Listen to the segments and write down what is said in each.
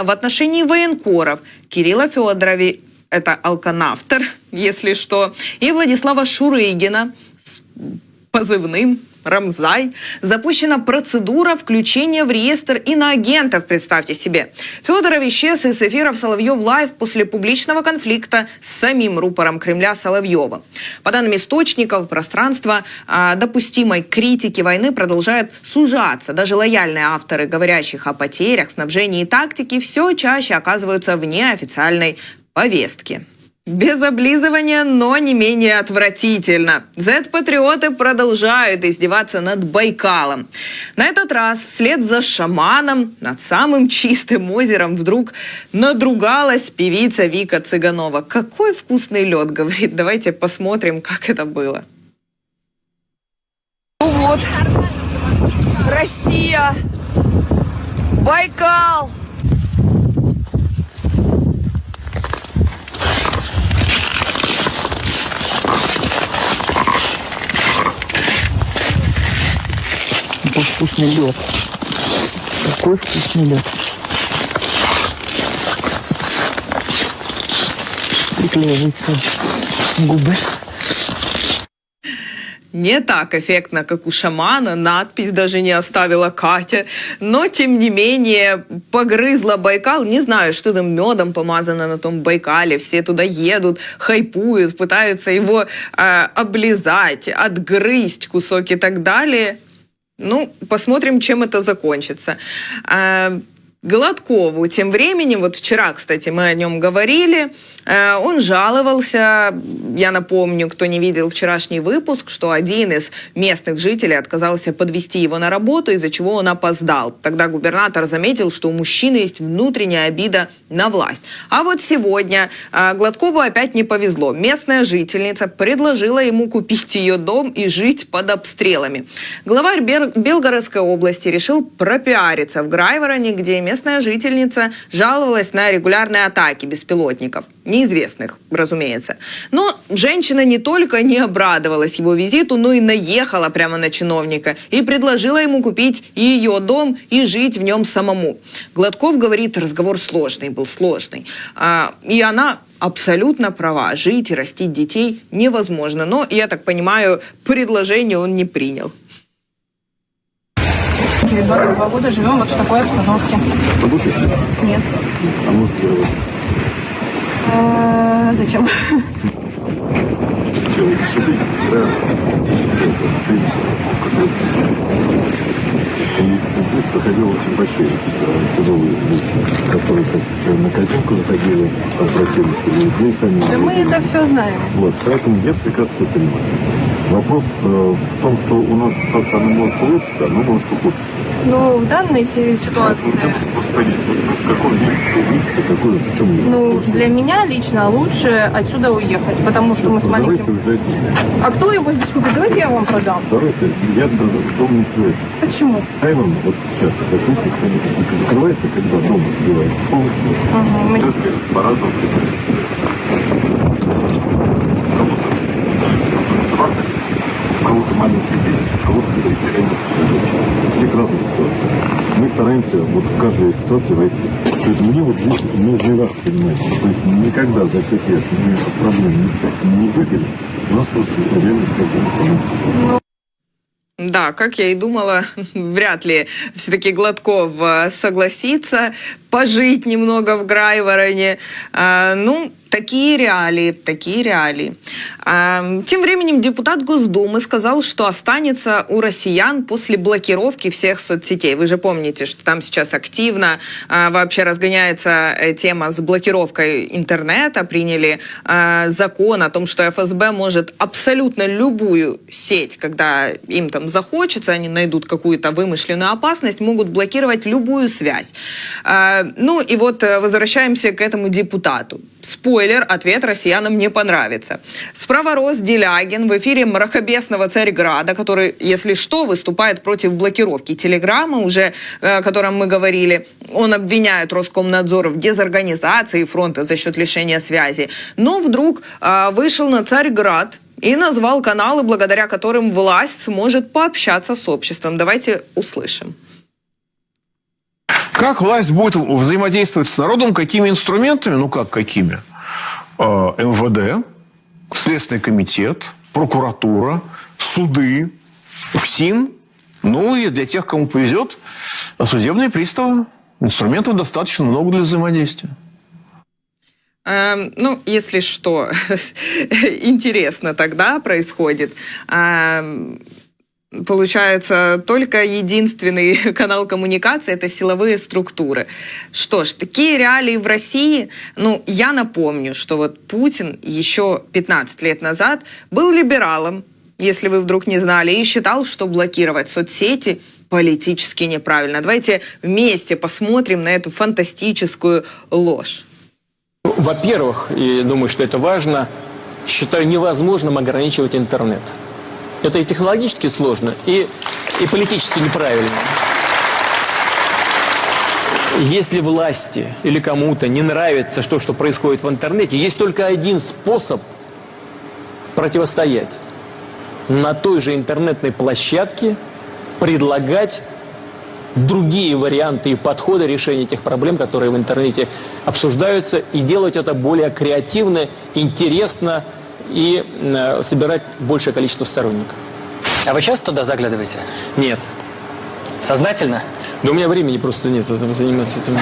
В отношении военкоров Кирилла Федорова, это алканавтор, если что, и Владислава Шурыгина с позывным Рамзай, запущена процедура включения в реестр иноагентов, представьте себе. Федоров исчез из эфиров Соловьев Лайв после публичного конфликта с самим рупором Кремля Соловьевым. По данным источников, пространство допустимой критики войны продолжает сужаться. Даже лояльные авторы, говорящих о потерях, снабжении и тактике, все чаще оказываются вне официальной повестки. Без облизывания, но не менее отвратительно. Z-патриоты продолжают издеваться над Байкалом. На этот раз вслед за шаманом над самым чистым озером вдруг надругалась певица Вика Цыганова. Какой вкусный лед, говорит. Давайте посмотрим, как это было. Ну вот, Россия, Байкал. Какой вкусный лед. Какой вкусный лед. Приклеивается губы. Не так эффектно, как у шамана, надпись даже не оставила Катя, но тем не менее погрызла Байкал. Не знаю, что там медом помазано на том Байкале, все туда едут, хайпуют, пытаются его облизать, отгрызть кусок и так далее. Ну, посмотрим, чем это закончится. Гладкову тем временем, вот вчера, кстати, мы о нем говорили, он жаловался, я напомню, кто не видел вчерашний выпуск, что один из местных жителей отказался подвезти его на работу, из-за чего он опоздал. Тогда губернатор заметил, что у мужчины есть внутренняя обида на власть. А вот сегодня Гладкову опять не повезло. Местная жительница предложила ему купить ее дом и жить под обстрелами. Главарь Белгородской области решил пропиариться в Грайвороне, где местная жительница жаловалась на регулярные атаки беспилотников. Неизвестных, разумеется. Но женщина не только не обрадовалась его визиту, но и наехала прямо на чиновника и предложила ему купить ее дом и жить в нем самому. Гладков говорит, разговор сложный был, сложный. И она абсолютно права. Жить и растить детей невозможно. Но, я так понимаю, предложение он не принял. 2 года живем вот в такой обстановке. Работаешь? Нет. А может делать? Зачем? Здесь проходил очень большие тяжелые вещи, которые на картинку заходили, там противники, и здесь они... Да мы это все знаем. Вот, поэтому я прекрасно это понимаю. Вопрос в том, что у нас ситуация, она может улучшиться, она может ухудшиться. Ну, в данной ситуации... Я хочу просто понять, в каком видите, какой, в чем... Ну, для меня лично лучше отсюда уехать, потому что мы с маленьким... Давайте уезжайте. А кто его здесь купит? Давайте я вам продам. Давайте, я дом не строить. Почему? Таймом вот сейчас закрывается, когда дом закрывается полностью. Угу. Каждый по-разному приходится. У кого-то маленькие дети, у кого-то старики, всех разных ситуаций. Мы стараемся вот в каждой ситуации войти. То есть мне вот здесь, мы не раз, понимаете, то есть никогда за 5 лет мы от проблем не выиграли. У нас просто реально проблемы. Да, как я и думала, вряд ли все-таки Гладков согласится пожить немного в Грайвороне. Ну, такие реалии, такие реалии. Тем временем депутат Госдумы сказал, что останется у россиян после блокировки всех соцсетей. Вы же помните, что там сейчас активно вообще разгоняется тема с блокировкой интернета. Приняли закон о том, что ФСБ может абсолютно любую сеть, когда им там захочется, они найдут какую-то вымышленную опасность, могут блокировать любую связь. Ну и вот возвращаемся к этому депутату. Спойлер, ответ россиянам не понравится. Справа рос Делягин в эфире мракобесного Царьграда, который, если что, выступает против блокировки Телеграма, уже о котором мы говорили. Он обвиняет Роскомнадзор в дезорганизации фронта за счет лишения связи. Но вдруг вышел на Царьград и назвал каналы, благодаря которым власть сможет пообщаться с обществом. Давайте услышим. Как власть будет взаимодействовать с народом, какими инструментами? Ну, как какими? МВД, Следственный комитет, прокуратура, суды, ФСИН. Ну, и для тех, кому повезет, судебные приставы. Инструментов достаточно много для взаимодействия. Ну, если что, интересно тогда происходит. Получается, только единственный канал коммуникации – это силовые структуры. Что ж, такие реалии в России. Ну, я напомню, что вот Путин еще 15 лет назад был либералом, если вы вдруг не знали, и считал, что блокировать соцсети политически неправильно. Давайте вместе посмотрим на эту фантастическую ложь. Во-первых, и думаю, что это важно, считаю невозможным ограничивать интернет. Это и технологически сложно, и политически неправильно. Если власти или кому-то не нравится то, что происходит в интернете, есть только один способ противостоять. На той же интернетной площадке предлагать другие варианты и подходы решения тех проблем, которые в интернете обсуждаются, и делать это более креативно, интересно и собирать большее количество сторонников. А вы часто туда заглядываете? Нет. Сознательно? Да у меня времени просто нет заниматься этим.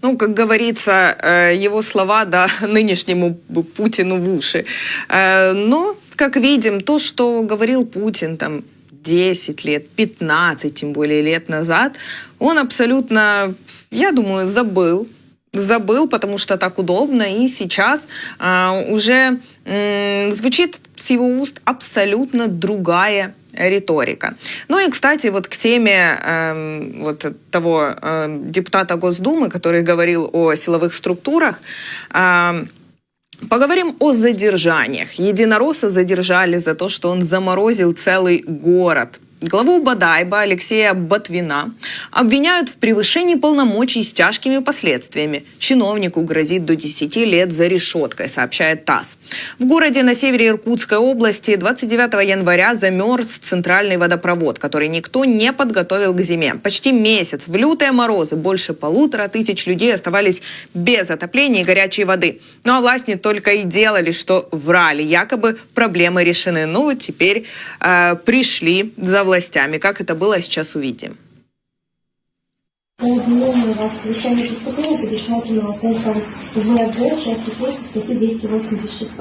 Ну, как говорится, его слова, да, нынешнему Путину в уши. Но, как видим, то, что говорил Путин там 10 лет, 15, тем более лет назад, он абсолютно, я думаю, забыл, потому что так удобно, и сейчас уже звучит с его уст абсолютно другая риторика. Ну и, кстати, вот к теме вот того депутата Госдумы, который говорил о силовых структурах, поговорим о задержаниях. Единоросса задержали за то, что он заморозил целый город. Главу Бодайба Алексея Ботвина обвиняют в превышении полномочий с тяжкими последствиями. Чиновнику грозит до 10 лет за решеткой, сообщает ТАСС. В городе на севере Иркутской области 29 января замерз центральный водопровод, который никто не подготовил к зиме. Почти месяц в лютые морозы больше 1500 людей оставались без отопления и горячей воды. Ну а власти только и делали, что врали. Якобы проблемы решены. Ну вот теперь пришли за властями. Как это было, сейчас увидим. По обвинению вас в совершении преступления, предусмотренного пунктом ВГ, части 3 статьи 286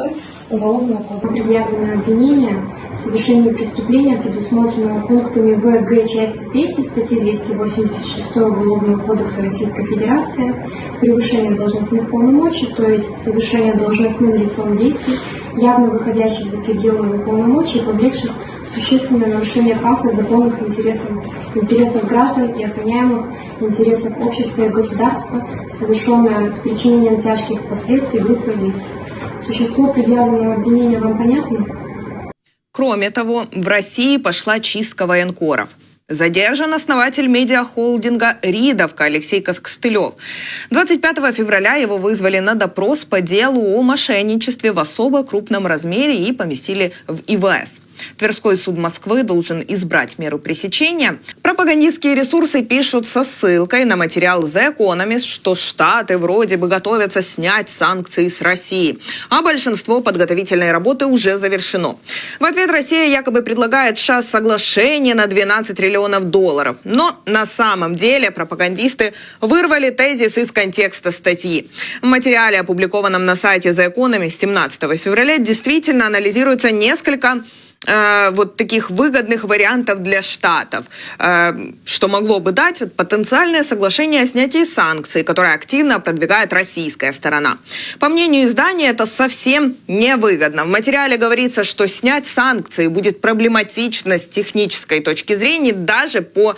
Уголовного кодекса. Предъявлено обвинение в совершении преступления, предусмотренного пунктами ВГ, части 3 статьи 286 Уголовного кодекса Российской Федерации, превышение должностных полномочий, то есть совершение должностным лицом действий, явно выходящих за пределы его полномочий, повлекших существенное нарушение прав и законных интересов граждан и охраняемых интересов общества и государства, совершенное с причинением тяжких последствий группы лиц. Существо предъявленного обвинения вам понятно? Кроме того, в России пошла чистка военкоров. Задержан основатель медиахолдинга «Ридовка» Алексей Костылев. 25 февраля его вызвали на допрос по делу о мошенничестве в особо крупном размере и поместили в ИВС. Тверской суд Москвы должен избрать меру пресечения. Пропагандистские ресурсы пишут со ссылкой на материал The Economist, что Штаты вроде бы готовятся снять санкции с России, а большинство подготовительной работы уже завершено. В ответ Россия якобы предлагает США соглашение на $12 триллионов. Но на самом деле пропагандисты вырвали тезис из контекста статьи. В материале, опубликованном на сайте The Economist 17 февраля, действительно анализируется несколько вот таких выгодных вариантов для Штатов, что могло бы дать вот потенциальное соглашение о снятии санкций, которое активно продвигает российская сторона. По мнению издания, это совсем невыгодно. В материале говорится, что снять санкции будет проблематично с технической точки зрения даже по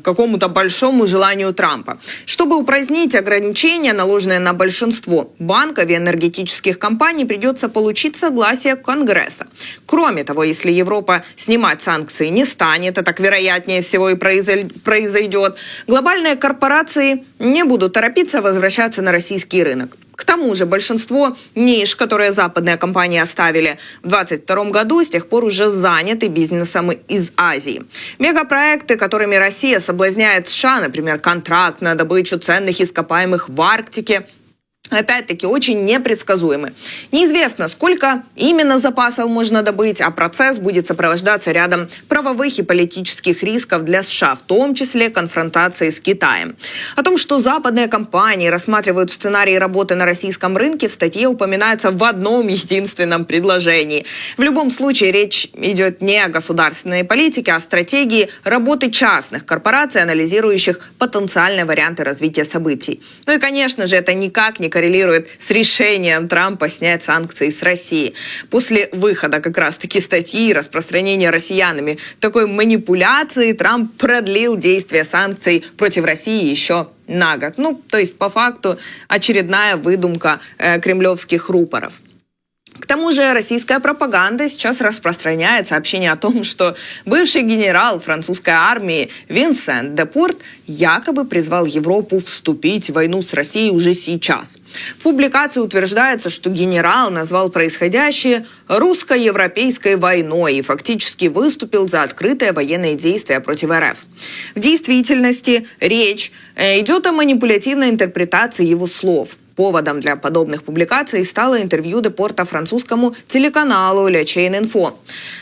какому-то большому желанию Трампа. Чтобы упразднить ограничения, наложенные на большинство банков и энергетических компаний, придется получить согласие Конгресса. Кроме того, если Европа снимать санкции не станет, а так вероятнее всего и произойдет, глобальные корпорации не будут торопиться возвращаться на российский рынок. К тому же большинство ниш, которые западные компании оставили в 2022 году, с тех пор уже заняты бизнесом из Азии. Мегапроекты, которыми Россия соблазняет США, например, контракт на добычу ценных ископаемых в Арктике, опять-таки, очень непредсказуемы. Неизвестно, сколько именно запасов можно добыть, а процесс будет сопровождаться рядом правовых и политических рисков для США, в том числе конфронтации с Китаем. О том, что западные компании рассматривают сценарии работы на российском рынке, в статье упоминается в одном единственном предложении. В любом случае, речь идет не о государственной политике, а о стратегии работы частных корпораций, анализирующих потенциальные варианты развития событий. Ну и, конечно же, это никак не коррелирует с решением Трампа снять санкции с России. После выхода как раз-таки статьи и распространения россиянами такой манипуляции Трамп продлил действие санкций против России еще на год. Ну, то есть, по факту, очередная выдумка кремлевских рупоров. К тому же российская пропаганда сейчас распространяет сообщение о том, что бывший генерал французской армии Винсент Депорт якобы призвал Европу вступить в войну с Россией уже сейчас. В публикации утверждается, что генерал назвал происходящее русско-европейской войной и фактически выступил за открытые военные действия против РФ. В действительности речь идет о манипулятивной интерпретации его слов. Поводом для подобных публикаций стало интервью Депорта французскому телеканалу Le Chain Info.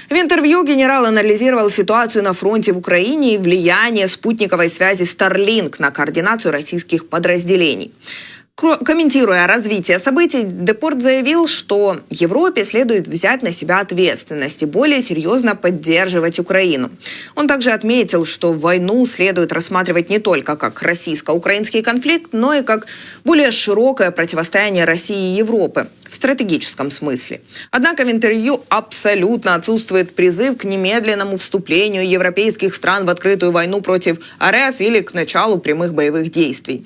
В интервью генерал анализировал ситуацию на фронте в Украине и влияние спутниковой связи Starlink на координацию российских подразделений. Комментируя развитие событий, Депорт заявил, что Европе следует взять на себя ответственность и более серьезно поддерживать Украину. Он также отметил, что войну следует рассматривать не только как российско-украинский конфликт, но и как более широкое противостояние России и Европы в стратегическом смысле. Однако в интервью абсолютно отсутствует призыв к немедленному вступлению европейских стран в открытую войну против РФ или к началу прямых боевых действий.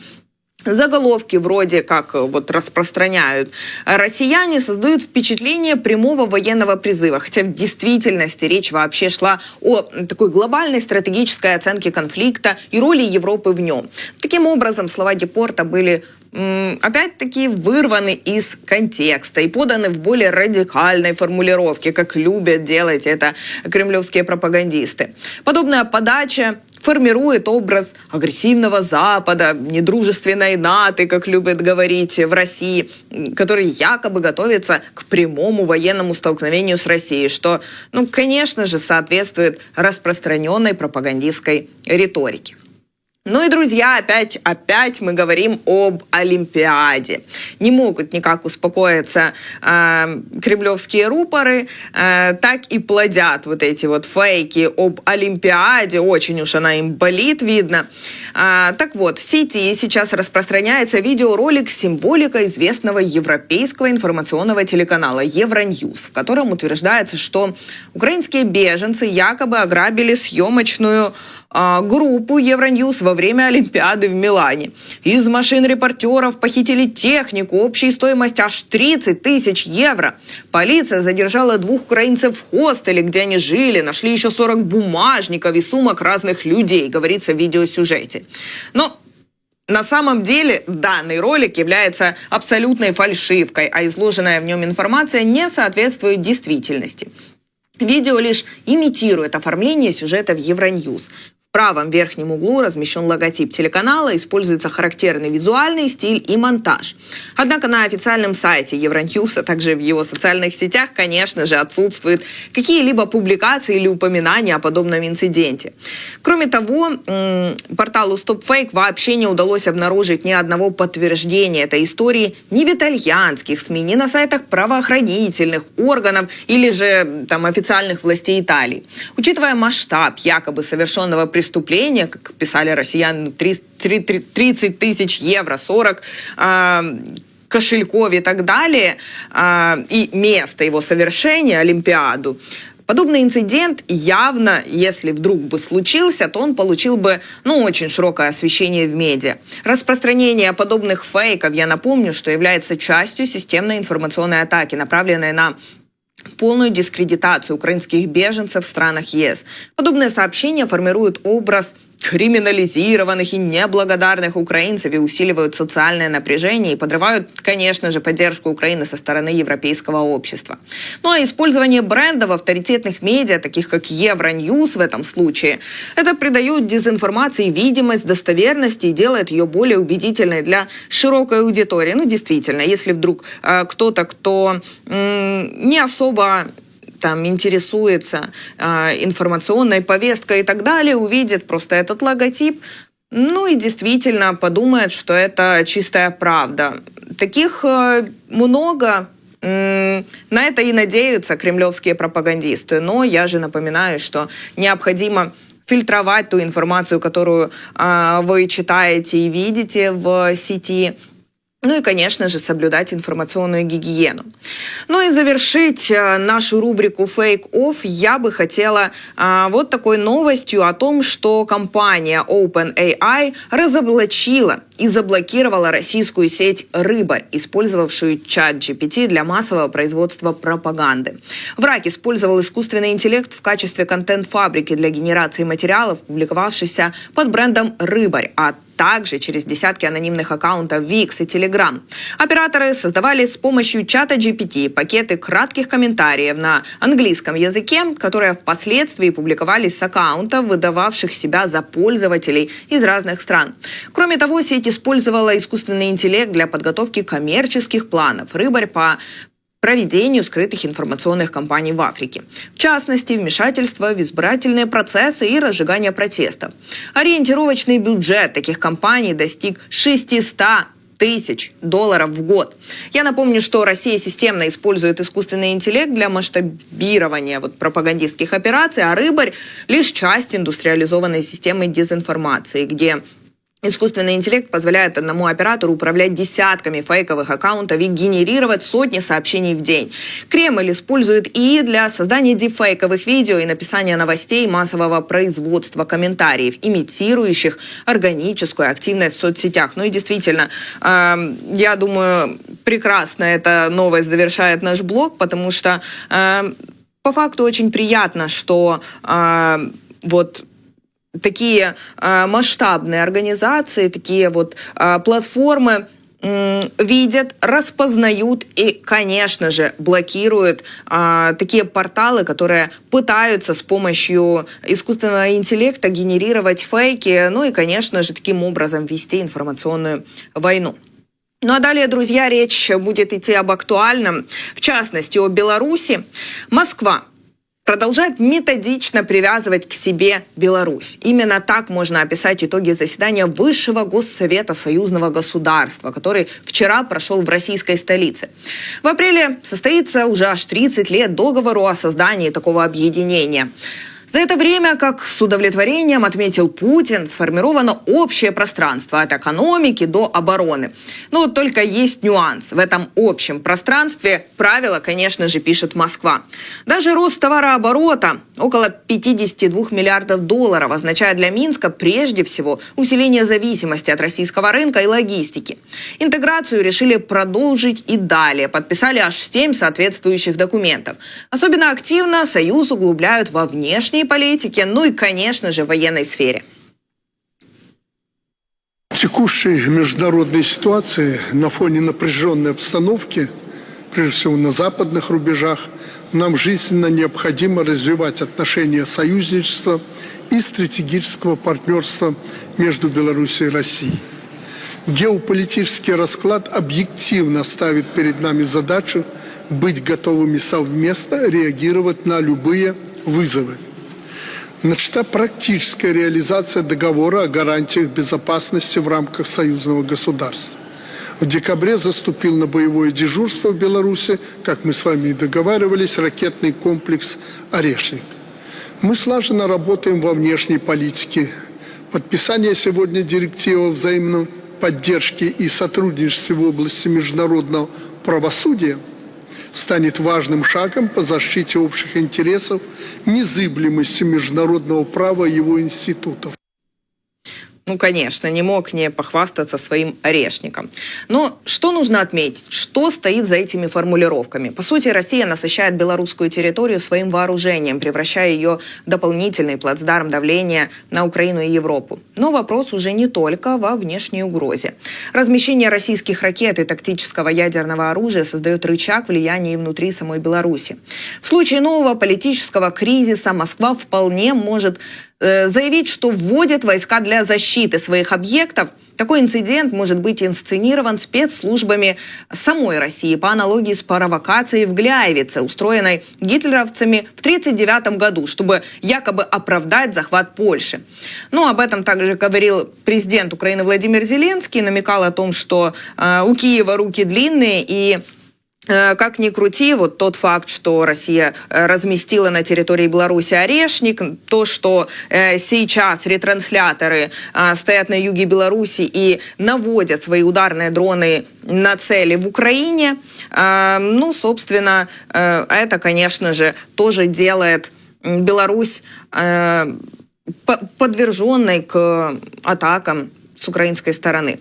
Заголовки вроде как вот распространяют россияне создают впечатление прямого военного призыва, хотя в действительности речь вообще шла о такой глобальной стратегической оценке конфликта и роли Европы в нем. Таким образом, слова Депорта были опять-таки вырваны из контекста и поданы в более радикальной формулировке, как любят делать это кремлевские пропагандисты. Подобная подача формирует образ агрессивного Запада, недружественной НАТО, как любят говорить в России, который якобы готовится к прямому военному столкновению с Россией, что, ну, конечно же, соответствует распространенной пропагандистской риторике. Ну и, друзья, опять мы говорим об Олимпиаде. Не могут никак успокоиться кремлевские рупоры, так и плодят вот эти вот фейки об Олимпиаде. Очень уж она им болит, видно. Так вот, в сети сейчас распространяется видеоролик с символикой известного европейского информационного телеканала Евроньюз, в котором утверждается, что украинские беженцы якобы ограбили съемочную группу Евроньюз во время Олимпиады в Милане. Из машин репортеров похитили технику общей стоимостью аж 30 тысяч евро. Полиция задержала 2 украинцев в хостеле, где они жили. Нашли еще 40 бумажников и сумок разных людей, говорится в видеосюжете. Но на самом деле данный ролик является абсолютной фальшивкой, а изложенная в нем информация не соответствует действительности. Видео лишь имитирует оформление сюжета в Евроньюз. В правом верхнем углу размещен логотип телеканала, используется характерный визуальный стиль и монтаж. Однако на официальном сайте Евроньюз, а также в его социальных сетях, конечно же, отсутствуют какие-либо публикации или упоминания о подобном инциденте. Кроме того, порталу StopFake вообще не удалось обнаружить ни одного подтверждения этой истории ни в итальянских СМИ, ни на сайтах правоохранительных органов или же там официальных властей Италии. Учитывая масштаб якобы совершенного преступления, как писали россияне, 30 тысяч евро, 40 кошельков и так далее, и место его совершения, Олимпиаду, подобный инцидент явно, если вдруг бы случился, то он получил бы, очень широкое освещение в медиа. Распространение подобных фейков, я напомню, что является частью системной информационной атаки, направленной на полную дискредитацию украинских беженцев в странах ЕС. Подобные сообщения формируют образ криминализированных и неблагодарных украинцев и усиливают социальное напряжение и подрывают, конечно же, поддержку Украины со стороны европейского общества. Ну а использование брендов авторитетных медиа, таких как Евроньюз в этом случае, это придает дезинформации видимость достоверности и делает ее более убедительной для широкой аудитории. Ну, действительно, если вдруг кто-то, кто не особо интересуется информационной повесткой и так далее, увидит просто этот логотип, ну и действительно подумает, что это чистая правда. Таких много. На это и надеются кремлевские пропагандисты. Но я же напоминаю, что необходимо фильтровать ту информацию, которую вы читаете и видите в сети. Ну и, конечно же, соблюдать информационную гигиену. Ну и завершить нашу рубрику «Fake Off» я бы хотела вот такой новостью о том, что компания OpenAI разоблачила и заблокировала российскую сеть «Рыбарь», использовавшую чат-GPT для массового производства пропаганды. Враг использовал искусственный интеллект в качестве контент-фабрики для генерации материалов, публиковавшихся под брендом «Рыбарь», а также через десятки анонимных аккаунтов Wix и Telegram. Операторы создавали с помощью чата GPT пакеты кратких комментариев на английском языке, которые впоследствии публиковались с аккаунтов, выдававших себя за пользователей из разных стран. Кроме того, сеть использовала искусственный интеллект для подготовки коммерческих планов «Рыбарь» по проведению скрытых информационных кампаний в Африке. В частности, вмешательство в избирательные процессы и разжигание протестов. Ориентировочный бюджет таких кампаний достиг $600 тысяч в год. Я напомню, что Россия системно использует искусственный интеллект для масштабирования пропагандистских операций, а «Рыбарь» — лишь часть индустриализованной системы дезинформации, где искусственный интеллект позволяет одному оператору управлять десятками фейковых аккаунтов и генерировать сотни сообщений в день. Кремль использует ИИ для создания дипфейковых видео и написания новостей, массового производства комментариев, имитирующих органическую активность в соцсетях. Ну и действительно, я думаю, прекрасно эта новость завершает наш блог, потому что по факту очень приятно, что такие масштабные организации, такие платформы видят, распознают и, конечно же, блокируют такие порталы, которые пытаются с помощью искусственного интеллекта генерировать фейки, ну и, конечно же, таким образом вести информационную войну. Ну а далее, друзья, речь будет идти об актуальном, в частности, о Беларуси. Москва продолжает методично привязывать к себе Беларусь. Именно так можно описать итоги заседания Высшего Госсовета союзного государства, который вчера прошел в российской столице. В апреле состоится уже аж 30 лет договору о создании такого объединения. За это время, как с удовлетворением отметил Путин, сформировано общее пространство от экономики до обороны. Но вот только есть нюанс. В этом общем пространстве правила, конечно же, пишет Москва. Даже рост товарооборота около $52 миллиардов означает для Минска прежде всего усиление зависимости от российского рынка и логистики. Интеграцию решили продолжить и далее. Подписали аж 7 соответствующих документов. Особенно активно Союз углубляют во внешней политике, ну и, конечно же, в военной сфере. В текущей международной ситуации на фоне напряженной обстановки, прежде всего на западных рубежах, нам жизненно необходимо развивать отношения союзничества и стратегического партнерства между Беларусью и Россией. Геополитический расклад объективно ставит перед нами задачу быть готовыми совместно реагировать на любые вызовы. Начата практическая реализация договора о гарантиях безопасности в рамках союзного государства. В декабре заступил на боевое дежурство в Беларуси, как мы с вами и договаривались, ракетный комплекс «Орешник». Мы слаженно работаем во внешней политике. Подписание сегодня директивы о взаимной поддержке и сотрудничестве в области международного правосудия станет важным шагом по защите общих интересов, незыблемости международного права и его институтов. Ну, конечно, не мог не похвастаться своим орешником. Но что нужно отметить? Что стоит за этими формулировками? По сути, Россия насыщает белорусскую территорию своим вооружением, превращая ее в дополнительный плацдарм давления на Украину и Европу. Но вопрос уже не только во внешней угрозе. Размещение российских ракет и тактического ядерного оружия создает рычаг влияния и внутри самой Беларуси. В случае нового политического кризиса Москва вполне может заявить, что вводит войска для защиты своих объектов. Такой инцидент может быть инсценирован спецслужбами самой России по аналогии с провокацией в Гляевице, устроенной гитлеровцами в 1939 году, чтобы якобы оправдать захват Польши. Но об этом также говорил президент Украины Владимир Зеленский, намекал о том, что у Киева руки длинные и как ни крути, вот тот факт, что Россия разместила на территории Беларуси орешник, то, что сейчас ретрансляторы стоят на юге Беларуси и наводят свои ударные дроны на цели в Украине, ну, собственно, это, конечно же, тоже делает Беларусь подверженной к атакам с украинской стороны.